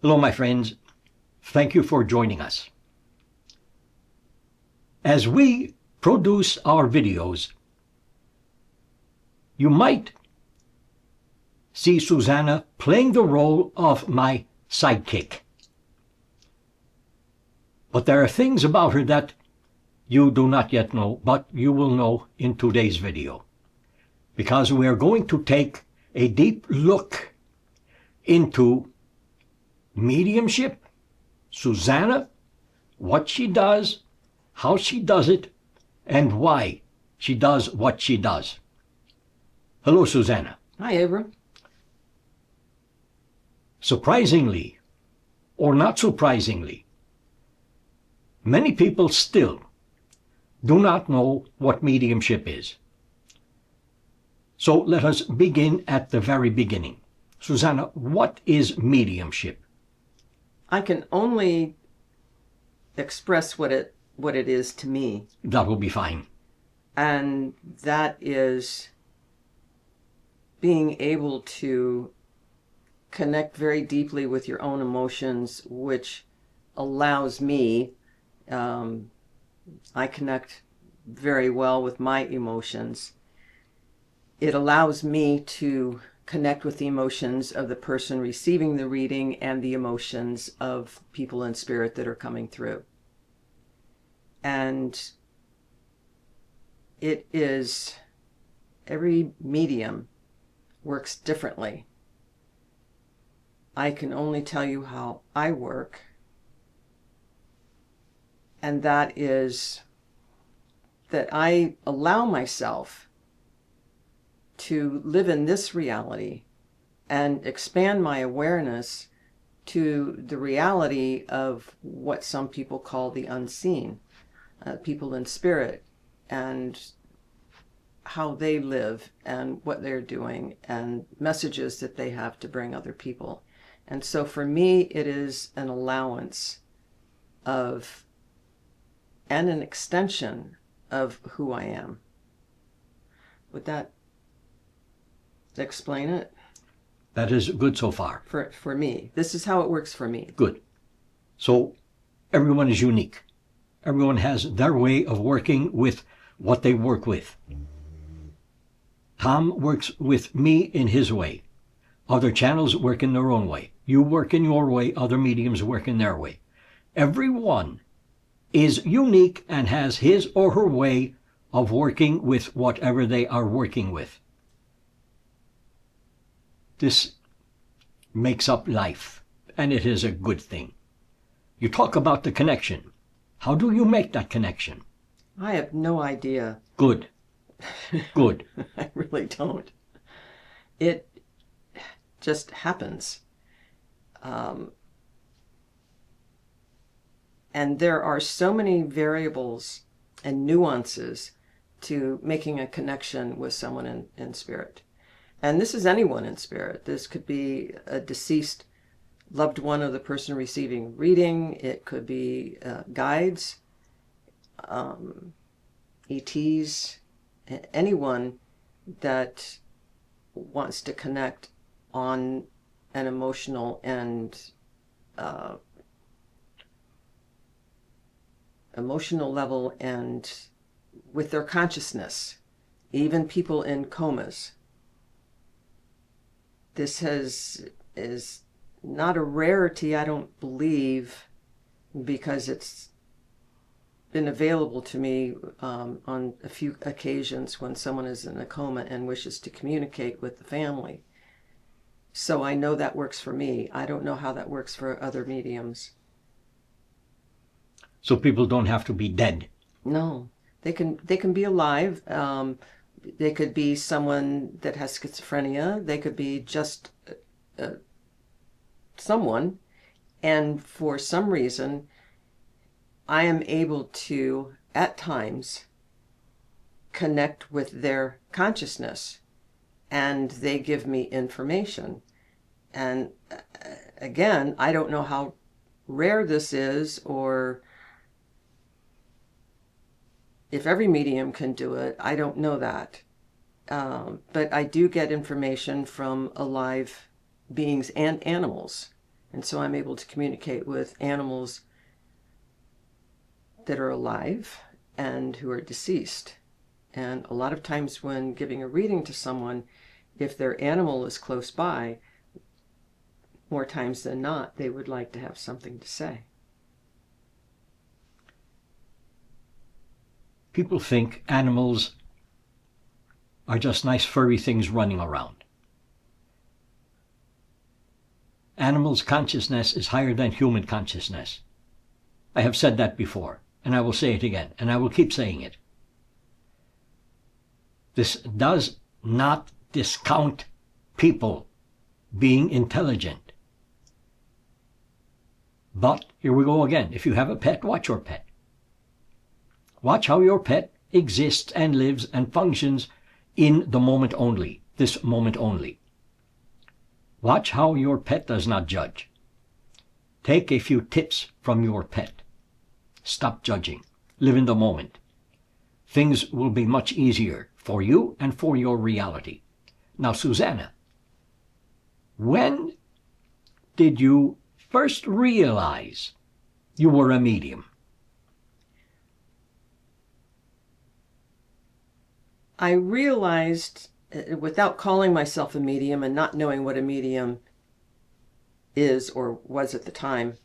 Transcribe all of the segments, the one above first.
Hello, my friends. Thank you for joining us. As we produce our videos, you might see Susanna playing the role of my sidekick. But there are things about her that you do not yet know, but you will know in today's video. Because we are going to take a deep look into mediumship, Susanna, what she does, how she does it, and why she does what she does. Hello, Susanna. Hi, Abram. Surprisingly, or not surprisingly, many people still do not know what mediumship is. So let us begin at the very beginning. Susanna, what is mediumship? I can only express what it is to me. That will be fine. And that is being able to connect very deeply with your own emotions, which allows me, I connect very well with my emotions. It allows me to connect with the emotions of the person receiving the reading and the emotions of people in spirit that are coming through. And it is, every medium works differently. I can only tell you how I work, and that is that I allow myself to live in this reality and expand my awareness to the reality of what some people call the unseen, people in spirit, and how they live and what they're doing and messages that they have to bring other people. And so for me, it is an allowance of and an extension of who I am. Would that explain it? That is good so far. For me. This is how it works for me. Good. So everyone is unique. Everyone has their way of working with what they work with. Tom works with me in his way. Other channels work in their own way. You work in your way. Other mediums work in their way. Everyone is unique and has his or her way of working with whatever they are working with. This makes up life, and it is a good thing. You talk about the connection. How do you make that connection? I have no idea. Good. Good. I really don't. It just happens. And there are so many variables and nuances to making a connection with someone in spirit. And this is anyone in spirit. This could be a deceased loved one of the person receiving reading. It could be guides, ETs, anyone that wants to connect on an emotional and emotional level and with their consciousness, even people in comas. This is not a rarity, I don't believe, because it's been available to me on a few occasions when someone is in a coma and wishes to communicate with the family. So I know that works for me. I don't know how that works for other mediums. So people don't have to be dead. No, they can be alive. They could be someone that has schizophrenia. They could be just someone. And for some reason, I am able to, at times, connect with their consciousness. And they give me information. And again, I don't know how rare this is, or if every medium can do it. I don't know that. But I do get information from alive beings and animals. And so I'm able to communicate with animals that are alive and who are deceased. And a lot of times when giving a reading to someone, if their animal is close by, more times than not, they would like to have something to say. People think animals are just nice furry things running around. Animals' consciousness is higher than human consciousness. I have said that before, and I will say it again, and I will keep saying it. This does not discount people being intelligent. But here we go again. If you have a pet, watch your pet. Watch how your pet exists and lives and functions in the moment only, this moment only. Watch how your pet does not judge. Take a few tips from your pet. Stop judging. Live in the moment. Things will be much easier for you and for your reality. Now, Susanna, when did you first realize you were a medium? I realized, without calling myself a medium and not knowing what a medium is or was at the time,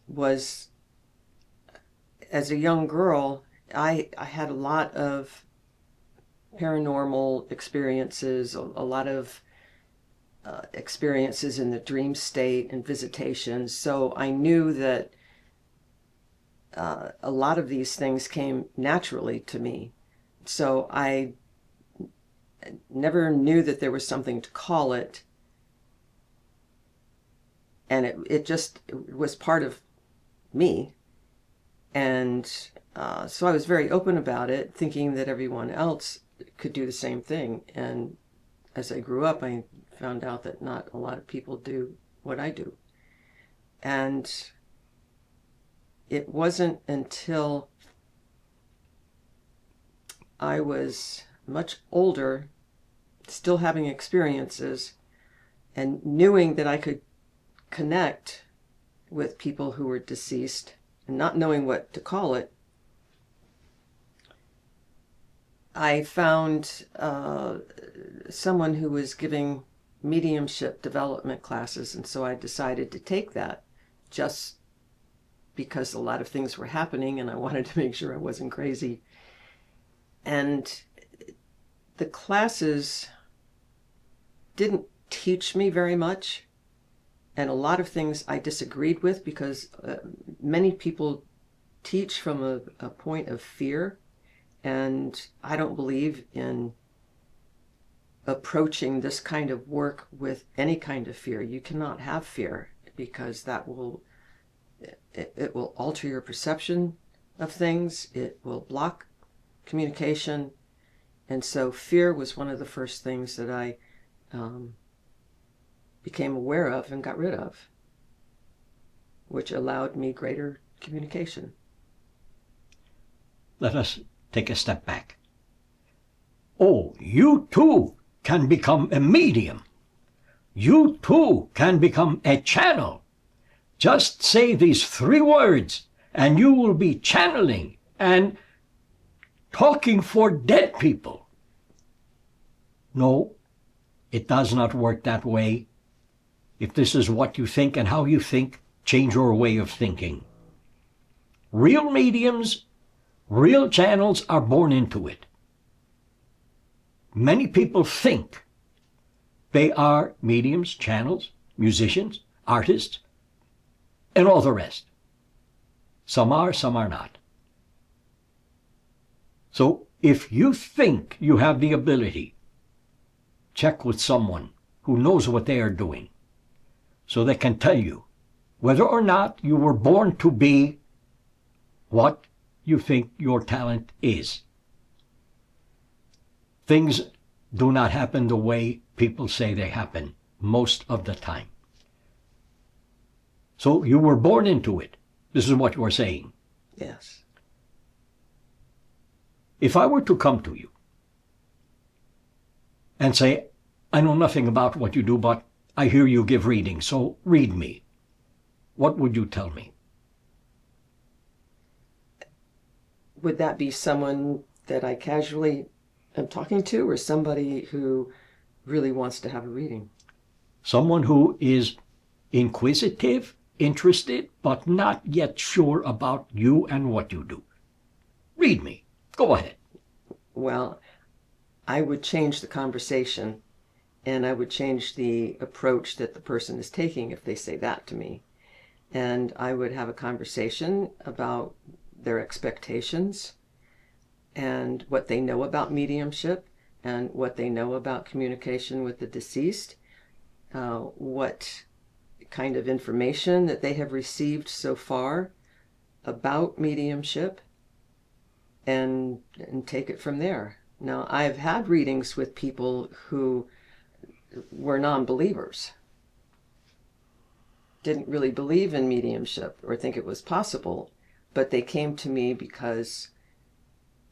was as a young girl, I had a lot of paranormal experiences, a lot of experiences in the dream state and visitations. So I knew that a lot of these things came naturally to me. So I never knew that there was something to call it. And it was part of me. And so I was very open about it, thinking that everyone else could do the same thing. And as I grew up, I found out that not a lot of people do what I do. And it wasn't until I was much older, still having experiences, and knowing that I could connect with people who were deceased, and not knowing what to call it, I found someone who was giving mediumship development classes, and so I decided to take that just because a lot of things were happening and I wanted to make sure I wasn't crazy. And the classes didn't teach me very much, and a lot of things I disagreed with because many people teach from a point of fear, and I don't believe in approaching this kind of work with any kind of fear. You cannot have fear, because that will it will alter your perception of things. It will block communication. And so fear was one of the first things that I became aware of and got rid of, which allowed me greater communication. Let us take a step back. Oh, you too can become a medium. You too can become a channel. Just say these 3 words and you will be channeling and talking for dead people. No, it does not work that way. If this is what you think and how you think, change your way of thinking. Real mediums, real channels are born into it. Many people think they are mediums, channels, musicians, artists, and all the rest. Some are not. So if you think you have the ability, check with someone who knows what they are doing, so they can tell you whether or not you were born to be what you think your talent is. Things do not happen the way people say they happen most of the time. So you were born into it. This is what you are saying. Yes. If I were to come to you and say, I know nothing about what you do, but I hear you give readings, so read me. what would you tell me? Would that be someone that I casually am talking to, or somebody who really wants to have a reading? Someone who is inquisitive, interested, but not yet sure about you and what you do. Read me. Go ahead. Well, I would change the conversation, and I would change the approach that the person is taking if they say that to me. And I would have a conversation about their expectations and what they know about mediumship and what they know about communication with the deceased, what kind of information that they have received so far about mediumship, and take it from there. Now, I've had readings with people who were non-believers, didn't really believe in mediumship or think it was possible, but they came to me because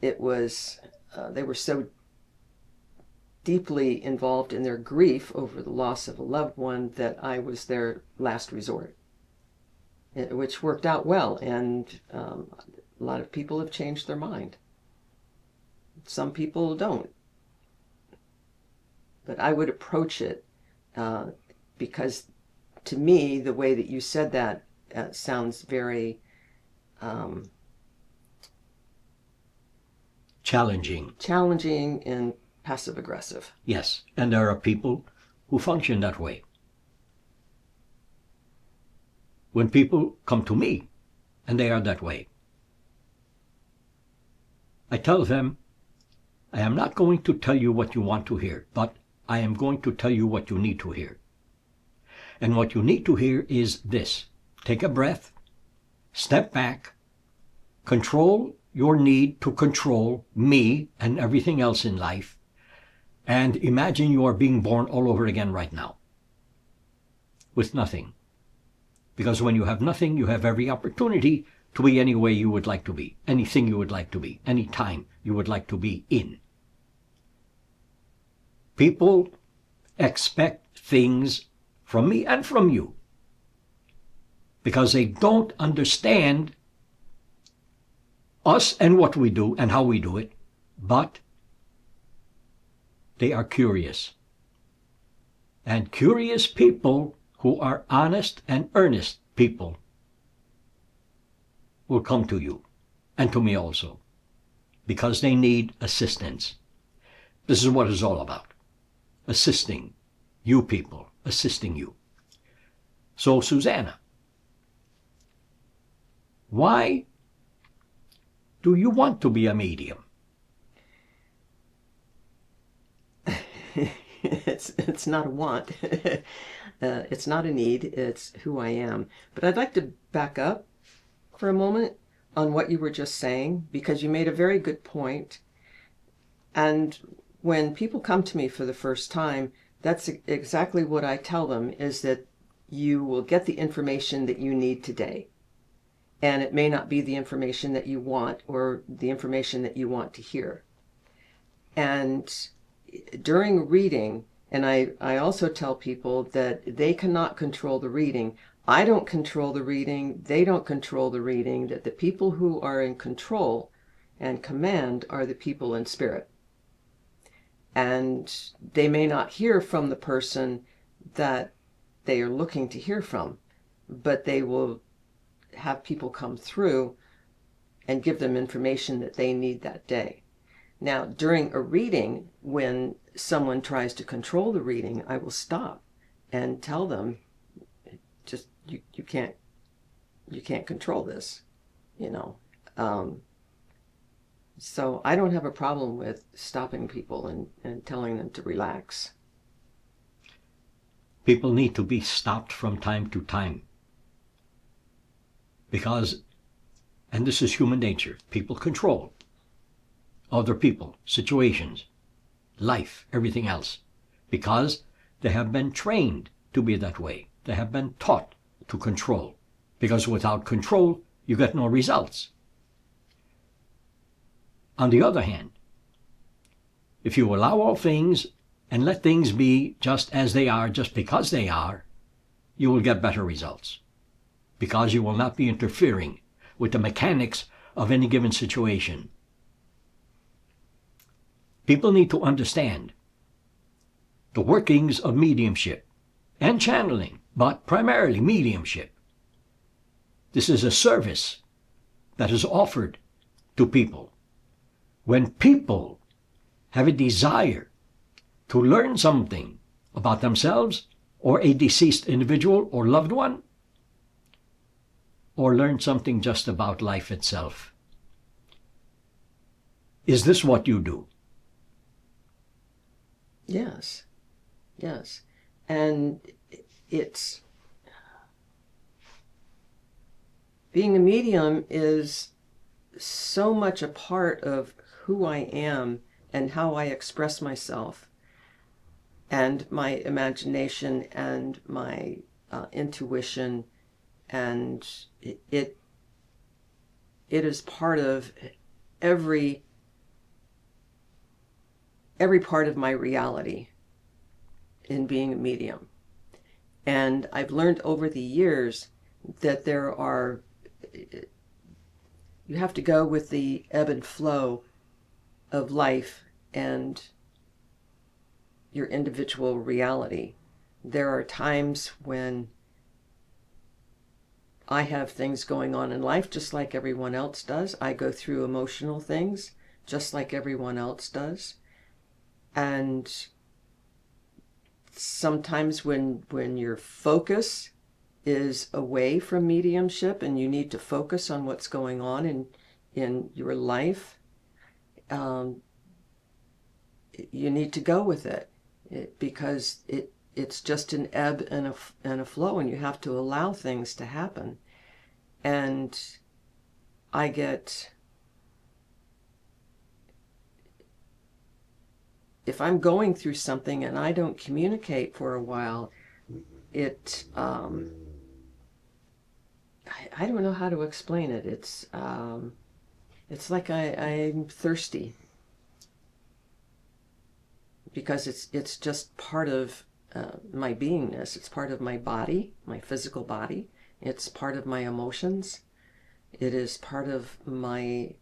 it was they were so deeply involved in their grief over the loss of a loved one that I was their last resort, which worked out well, and a lot of people have changed their mind. Some people don't. But I would approach it because to me, the way that you said that sounds very challenging and passive aggressive. Yes, and there are people who function that way. When people come to me and they are that way, I tell them, I am not going to tell you what you want to hear, but I am going to tell you what you need to hear. And what you need to hear is this. Take a breath, step back, control your need to control me and everything else in life, and imagine you are being born all over again right now with nothing. Because when you have nothing, you have every opportunity to be any way you would like to be, anything you would like to be, any time you would like to be in. People expect things from me and from you because they don't understand us and what we do and how we do it, but they are curious. And curious people who are honest and earnest people will come to you and to me also because they need assistance. This is what it's all about. Assisting you people, assisting you. So, Susanna, why do you want to be a medium? It's not a want. It's not a need. It's who I am. But I'd like to back up for a moment on what you were just saying, because you made a very good point. And when people come to me for the first time, that's exactly what I tell them, is that you will get the information that you need today. And it may not be the information that you want or the information that you want to hear. And during reading, and I also tell people that they cannot control the reading. I don't control the reading. They don't control the reading. That the people who are in control and command are the people in spirit. And they may not hear from the person that they are looking to hear from, but they will have people come through and give them information that they need that day. Now, during a reading, when someone tries to control the reading, I will stop and tell them, just you can't control this, you know. So I don't have a problem with stopping people and telling them to relax. People need to be stopped from time to time. Because, and this is human nature, people control other people, situations, life, everything else, because they have been trained to be that way. They have been taught to control, because without control, you get no results. On the other hand, if you allow all things and let things be just as they are, just because they are, you will get better results. because you will not be interfering with the mechanics of any given situation. People need to understand the workings of mediumship and channeling, but primarily mediumship. This is a service that is offered to people. When people have a desire to learn something about themselves or a deceased individual or loved one, or learn something just about life itself. Is this what you do? Yes. Yes. And it's, being a medium is so much a part of who I am and how I express myself, and my imagination and my intuition, and it is part of every part of my reality in being a medium. And I've learned over the years that you have to go with the ebb and flow of life and your individual reality. There are times when I have things going on in life just like everyone else does. I go through emotional things just like everyone else does. And sometimes when your focus is away from mediumship and you need to focus on what's going on in your life, you need to go with it, because it's just an ebb and a flow, and you have to allow things to happen. And I get, if I'm going through something and I don't communicate for a while, I don't know how to explain it. It's like I'm thirsty, because it's just part of my beingness. It's part of my body, my physical body. It's part of my emotions. It is part of my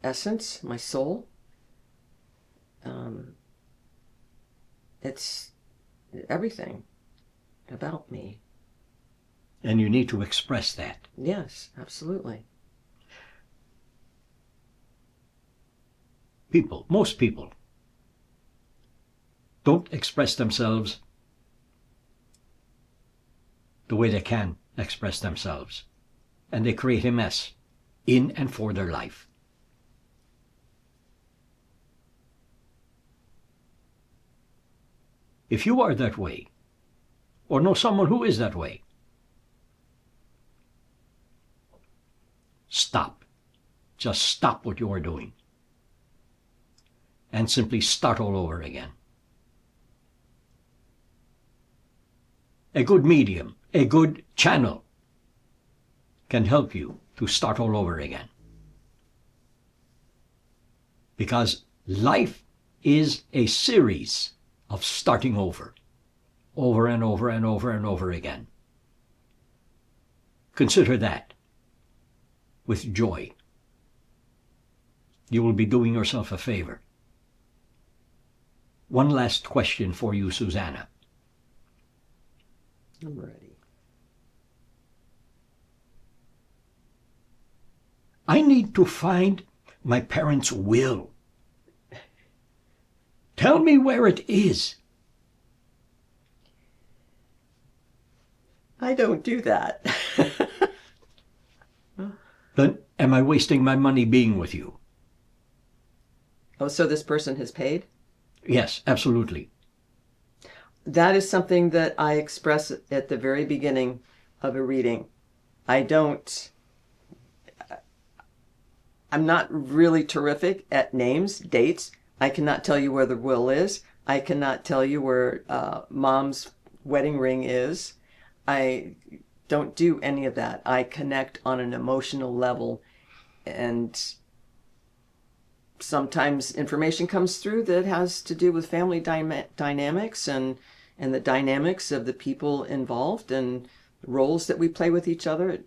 essence, my soul. It's everything about me. And you need to express that. Yes, absolutely. Most people, don't express themselves the way they can express themselves. And they create a mess in and for their life. If you are that way, or know someone who is that way, stop. Just stop what you are doing. And simply start all over again. A good medium, a good channel can help you to start all over again. Because life is a series of starting over and over and over and over again. Consider that with joy. You will be doing yourself a favor. One last question for you, Susanna. I'm ready. I need to find my parents' will. Tell me where it is. I don't do that. Then am I wasting my money being with you? Oh, so this person has paid? Yes, absolutely. That is something that I express at the very beginning of a reading. I'm not really terrific at names, dates. I cannot tell you where the will is. I cannot tell you where mom's wedding ring is. I don't do any of that. I connect on an emotional level, and sometimes information comes through that has to do with family dynamics and the dynamics of the people involved, and roles that we play with each other,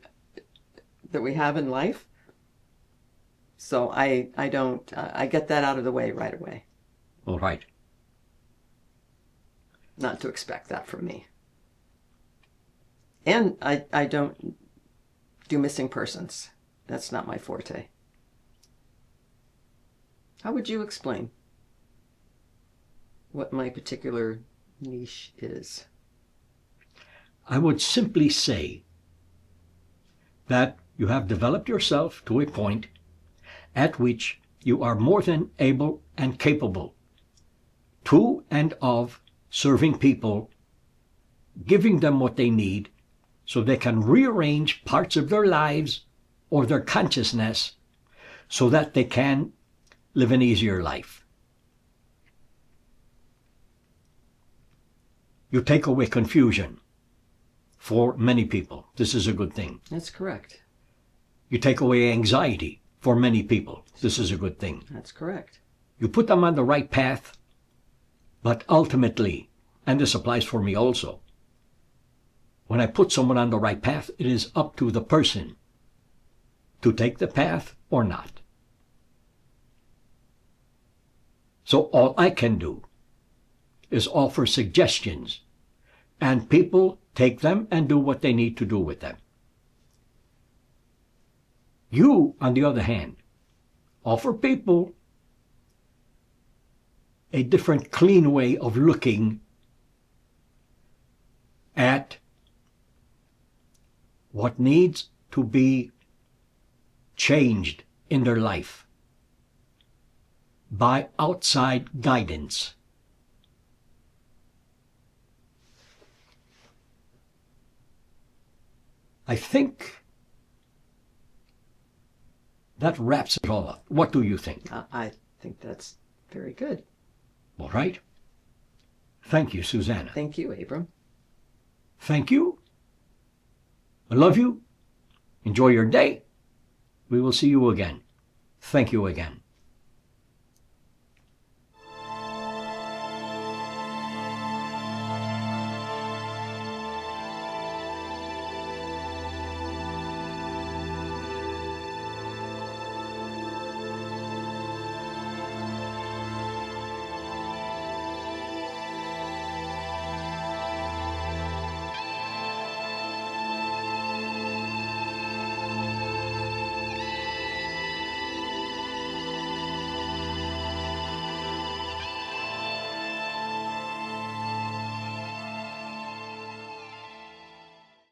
that we have in life. So I get that out of the way right away. All right. Not to expect that from me. And I don't do missing persons. That's not my forte. How would you explain what my particular niche is? I would simply say that you have developed yourself to a point at which you are more than able and capable to and of serving people, giving them what they need so they can rearrange parts of their lives or their consciousness so that they can live an easier life. You take away confusion for many people. This is a good thing. That's correct. You take away anxiety for many people. This is a good thing. That's correct. You put them on the right path, but ultimately, and this applies for me also, when I put someone on the right path, it is up to the person to take the path or not. So all I can do is offer suggestions, and people take them and do what they need to do with them. You, on the other hand, offer people a different, clean way of looking at what needs to be changed in their life by outside guidance. I think that wraps it all up. What do you think? I think that's very good. All right. Thank you, Susanna. Thank you, Abram. Thank you. I love you. Enjoy your day. We will see you again. Thank you again.